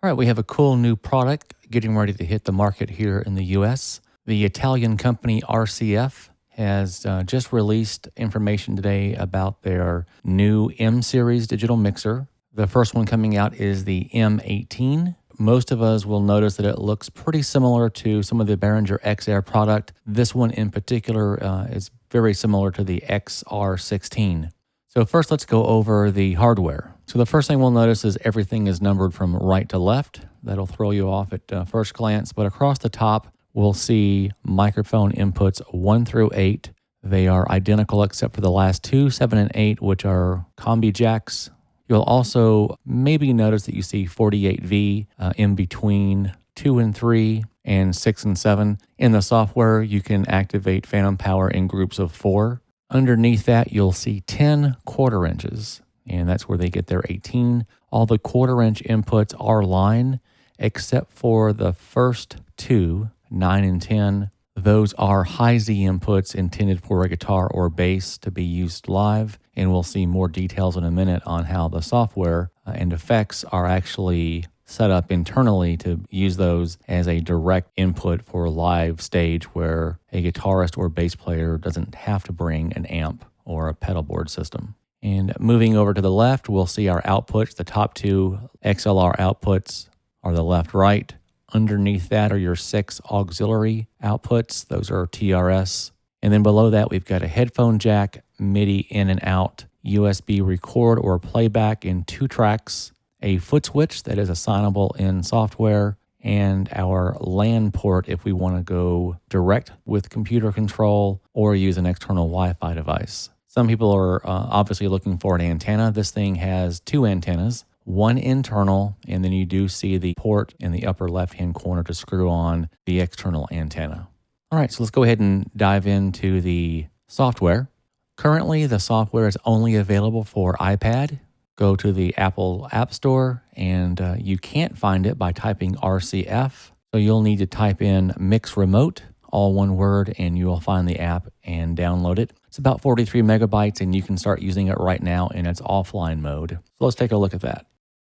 All right, we have a cool new product getting ready to hit the market here in the US. The Italian company RCF has just released information today about their new M series digital mixer. The first one coming out is the M18. Most of us will notice that it looks pretty similar to some of the Behringer XR product. This one in particular is very similar to the XR16. So first, let's go over the hardware. So the first thing we'll notice is everything is numbered from right to left. That'll throw you off at first glance, but across the top, we'll see microphone inputs 1 through 8. They are identical except for the last two, 7 and 8, which are combi jacks. You'll also maybe notice that you see 48V in between 2 and 3 and 6 and 7. In the software, you can activate phantom power in groups of 4. Underneath that, you'll see 10 quarter inches, and that's where they get their 18. All the quarter inch inputs are line, except for the first two, 9 and 10. Those are high Z inputs intended for a guitar or bass to be used live, and we'll see more details in a minute on how the software and effects are actually set up internally to use those as a direct input for a live stage where a guitarist or bass player doesn't have to bring an amp or a pedal board system. And moving over to the left, we'll see our outputs. The top two XLR outputs are the left-right. Underneath that are your 6 auxiliary outputs. Those are TRS. And then below that, we've got a headphone jack, MIDI in and out, USB record or playback in 2 tracks, a foot switch that is assignable in software, and our LAN port if we want to go direct with computer control or use an external Wi-Fi device. Some people are obviously looking for an antenna. This thing has 2 antennas, one internal, and then you do see the port in the upper left-hand corner to screw on the external antenna. All right, so let's go ahead and dive into the software. Currently, the software is only available for iPad. Go to the Apple App Store, and you can't find it by typing RCF. So you'll need to type in Mix Remote, all one word, and you will find the app and download it. It's about 43 megabytes, and you can start using it right now in its offline mode. So let's take a look at that.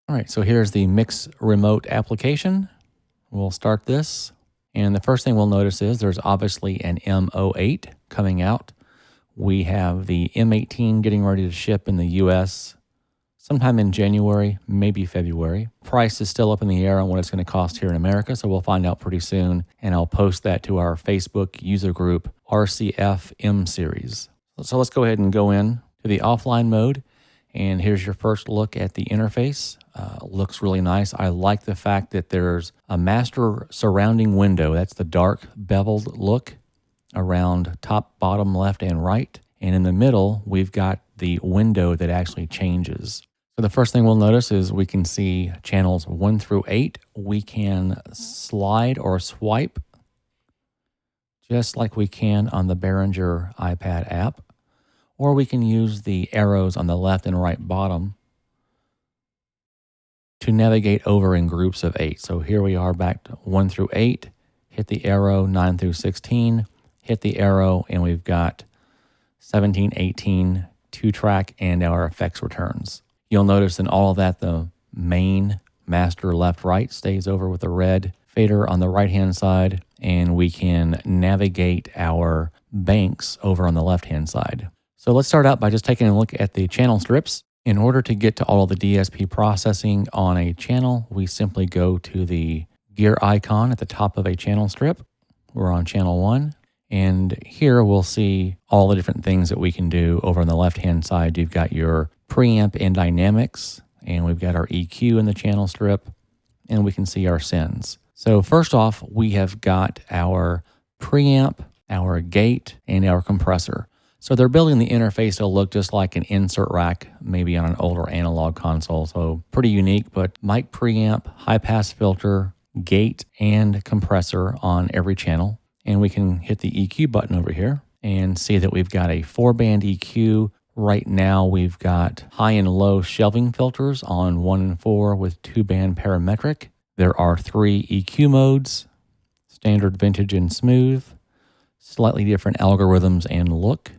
All right, so here's the Mix Remote application. We'll start this, and the first thing we'll notice is there's obviously an M08 coming out. We have the M18 getting ready to ship in the US sometime in January, maybe February. Price is still up in the air on what it's going to cost here in America, so we'll find out pretty soon, and I'll post that to our Facebook user group, RCF M Series. So let's go ahead and go in to the offline mode, and here's your first look at the interface. Looks really nice. I like the fact that there's a master surrounding window. That's the dark beveled look around top, bottom, left, and right. And in the middle, we've got the window that actually changes. So the first thing we'll notice is we can see channels 1 through 8. We can slide or swipe just like we can on the Behringer iPad app, or we can use the arrows on the left and right bottom to navigate over in groups of 8. So here we are back to 1 through 8, hit the arrow, 9 through 16, hit the arrow, and we've got 17, 18, 2-track, and our effects returns. You'll notice in all of that, the main master left-right stays over with the red fader on the right-hand side, and we can navigate our banks over on the left-hand side. So let's start out by just taking a look at the channel strips. In order to get to all of the DSP processing on a channel, we simply go to the gear icon at the top of a channel strip. We're on channel 1. And here we'll see all the different things that we can do. Over on the left-hand side, you've got your preamp and dynamics, and we've got our EQ in the channel strip, and we can see our sends. So first off, we have got our preamp, our gate, and our compressor. So they're building the interface to look just like an insert rack, maybe on an older analog console. So pretty unique, but mic preamp, high-pass filter, gate, and compressor on every channel. And we can hit the EQ button over here and see that we've got a 4-band EQ. Right now, we've got high and low shelving filters on 1 and 4 with 2-band parametric. There are 3 EQ modes, standard, vintage, and smooth, slightly different algorithms and look.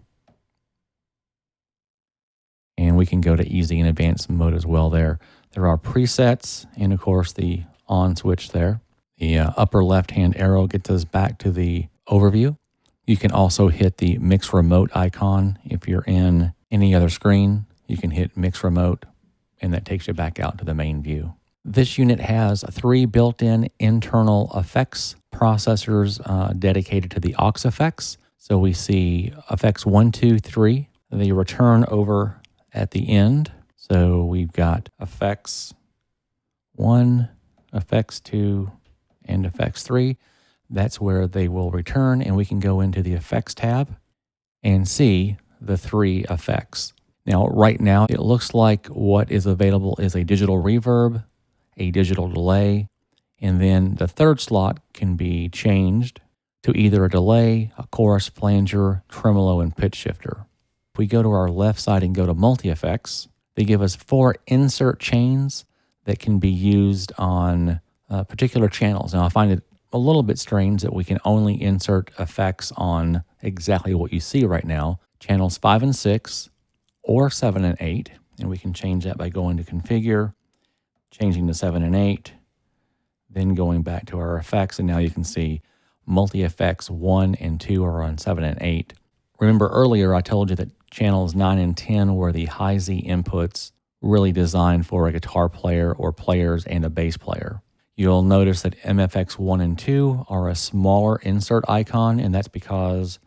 And we can go to easy and advanced mode as well there. There are presets and, of course, the on switch there. The upper left-hand arrow gets us back to the overview. You can also hit the Mix Remote icon. If you're in any other screen, you can hit Mix Remote, and that takes you back out to the main view. This unit has 3 built-in internal effects processors dedicated to the aux effects. So we see effects 1, 2, 3. They return over at the end. So we've got effects 1, effects 2, and effects 3. That's where they will return, and we can go into the effects tab and see the 3 effects. Now, right now, it looks like what is available is a digital reverb, a digital delay, and then the third slot can be changed to either a delay, a chorus, flanger, tremolo, and pitch shifter. If we go to our left side and go to multi-effects, they give us 4 insert chains that can be used on particular channels. Now, I find it a little bit strange that we can only insert effects on exactly what you see right now, channels 5 and 6, or 7 and 8, and we can change that by going to Configure, changing to 7 and 8, then going back to our effects, and now you can see multi-effects 1 and 2 are on 7 and 8. Remember earlier I told you that channels 9 and 10 were the high Z inputs really designed for a guitar player or players and a bass player. You'll notice that MFX 1 and 2 are a smaller insert icon, and that's because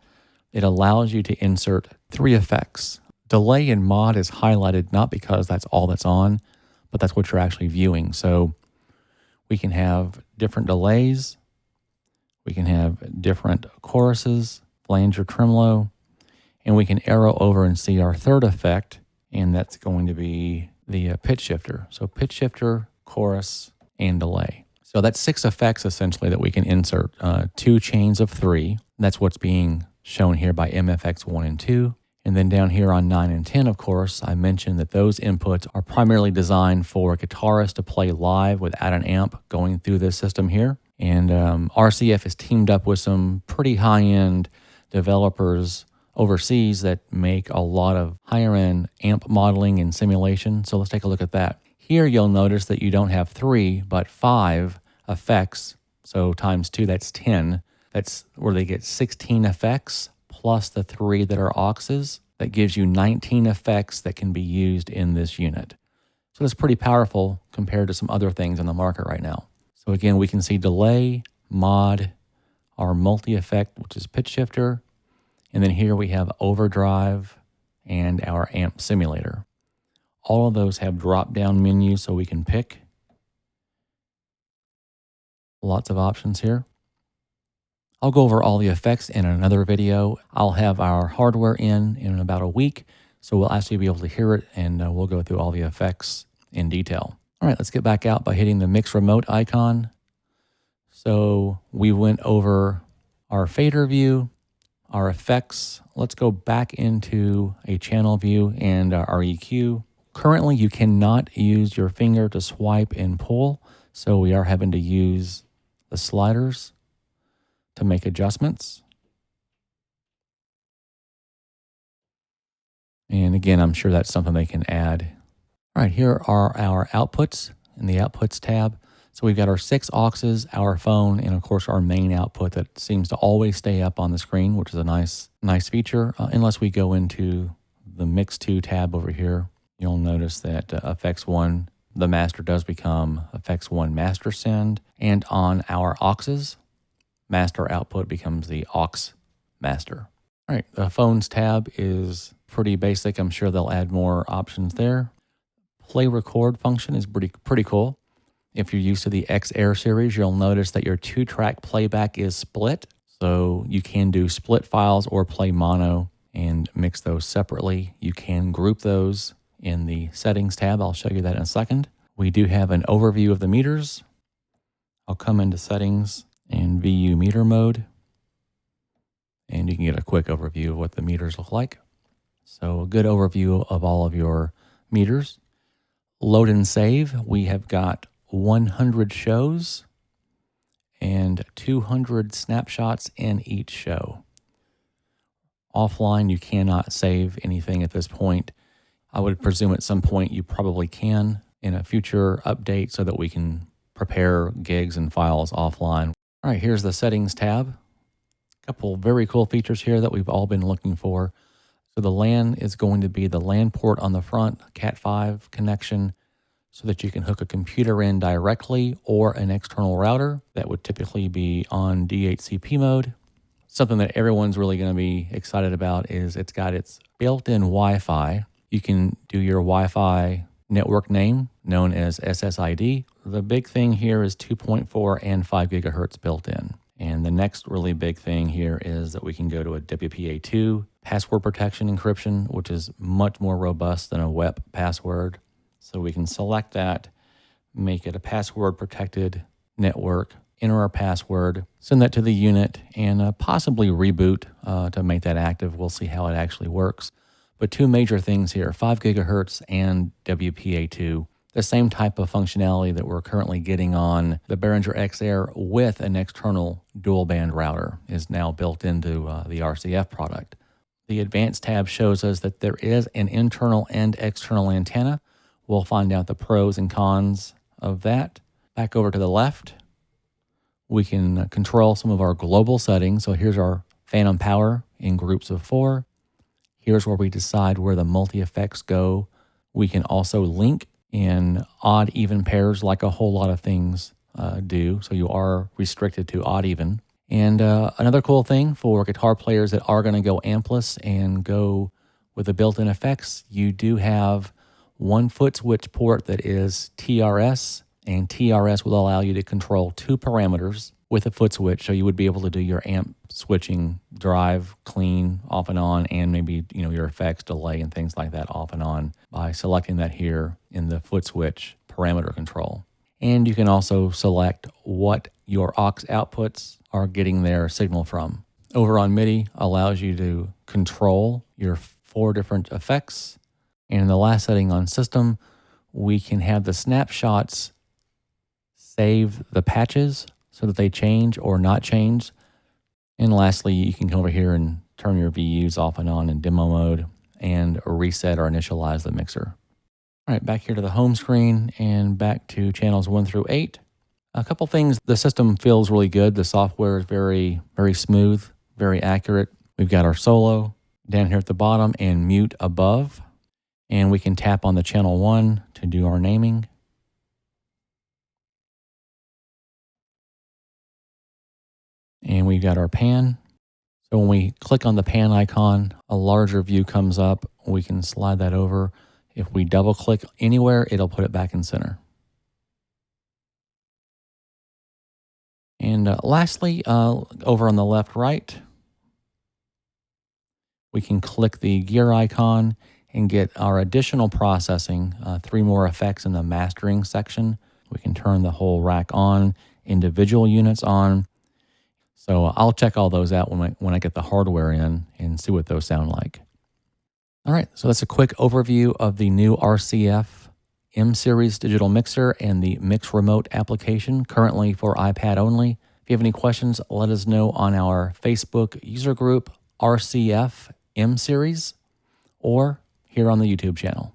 it allows you to insert 3 effects. Delay and mod is highlighted not because that's all that's on, but that's what you're actually viewing. So we can have different delays, we can have different choruses, flanger, tremolo, and we can arrow over and see our third effect, and that's going to be the pitch shifter. So pitch shifter, chorus, and delay. So that's 6 effects essentially that we can insert, 2 chains of 3. That's what's being shown here by MFX 1 and 2. And then down here on 9 and 10, of course, I mentioned that those inputs are primarily designed for a guitarist to play live without an amp going through this system here. And RCF has teamed up with some pretty high-end developers overseas that make a lot of higher-end amp modeling and simulation. So let's take a look at that. Here you'll notice that you don't have 3, but 5 effects. So times 2, that's 10. That's where they get 16 effects plus the 3 that are auxes. That gives you 19 effects that can be used in this unit. So that's pretty powerful compared to some other things on the market right now. So again, we can see delay, mod, our multi-effect, which is pitch shifter, and then here we have overdrive and our amp simulator. All of those have drop-down menus so we can pick. Lots of options here. I'll go over all the effects in another video. I'll have our hardware in about a week, so we'll actually be able to hear it, and we'll go through all the effects in detail. All right, let's get back out by hitting the Mix Remote icon. So we went over our fader view, our effects. Let's go back into a channel view and our EQ. Currently, you cannot use your finger to swipe and pull, so we are having to use the sliders to make adjustments. And again, I'm sure that's something they can add. All right, here are our outputs in the Outputs tab. So we've got our 6 auxes, our phone, and of course our main output that seems to always stay up on the screen, which is a nice feature, unless we go into the Mix 2 tab over here. You'll notice that effects 1, the master does become effects 1 master send, and on our auxes, master output becomes the aux master. All right, the phones tab is pretty basic. I'm sure they'll add more options there. Play record function is pretty cool. If you're used to the X-Air series, you'll notice that your 2-track playback is split. So you can do split files or play mono and mix those separately. You can group those in the settings tab. I'll show you that in a second. We do have an overview of the meters. I'll come into settings and VU meter mode, and you can get a quick overview of what the meters look like. So a good overview of all of your meters. Load and save, we have got 100 shows and 200 snapshots in each show. Offline, you cannot save anything at this point. I would presume at some point you probably can in a future update so that we can prepare gigs and files offline. All right, here's the settings tab. A couple very cool features here that we've all been looking for. So the LAN is going to be the LAN port on the front, Cat5 connection, so that you can hook a computer in directly or an external router that would typically be on DHCP mode. Something that everyone's really going to be excited about is it's got its built-in Wi-Fi. You can do your Wi-Fi network name known as SSID. The big thing here is 2.4 and 5 gigahertz built in. And the next really big thing here is that we can go to a WPA2 password protection encryption, which is much more robust than a WEP password. So we can select that, make it a password protected network, enter our password, send that to the unit, and possibly reboot to make that active. We'll see how it actually works. But two major things here, 5 gigahertz and WPA2. The same type of functionality that we're currently getting on the Behringer X-Air with an external dual band router is now built into the RCF product. The Advanced tab shows us that there is an internal and external antenna. We'll find out the pros and cons of that. Back over to the left, we can control some of our global settings. So here's our phantom power in groups of 4. Here's where we decide where the multi-effects go. We can also link in odd even pairs like a whole lot of things do. So you are restricted to odd even. And another cool thing for guitar players that are going to go ampless and go with the built-in effects, you do have one foot switch port that is TRS, and TRS will allow you to control 2 parameters with a foot switch. So you would be able to do your amp switching, drive, clean, off and on, and maybe your effects, delay, and things like that off and on by selecting that here in the foot switch parameter control. And you can also select what your aux outputs are getting their signal from. Over on Midi allows you to control your 4 different effects. And in the last setting on system, we can have the snapshots save the patches so that they change or not change. And lastly, you can come over here and turn your VUs off and on in demo mode and reset or initialize the mixer. All right, back here to the home screen and back to channels 1 through 8. A couple things, the system feels really good. The software is very, very smooth, very accurate. We've got our solo down here at the bottom and mute above. And we can tap on the channel 1 to do our naming. And we've got our pan. So when we click on the pan icon, a larger view comes up. We can slide that over. If we double click anywhere, it'll put it back in center. And lastly, over on the left right, we can click the gear icon and get our additional processing, 3 more effects in the mastering section. We can turn the whole rack on, individual units on. So I'll check all those out when I get the hardware in and see what those sound like. All right, so that's a quick overview of the new RCF M-Series digital mixer and the Mix Remote application, currently for iPad only. If you have any questions, let us know on our Facebook user group, RCF M-Series, or here on the YouTube channel.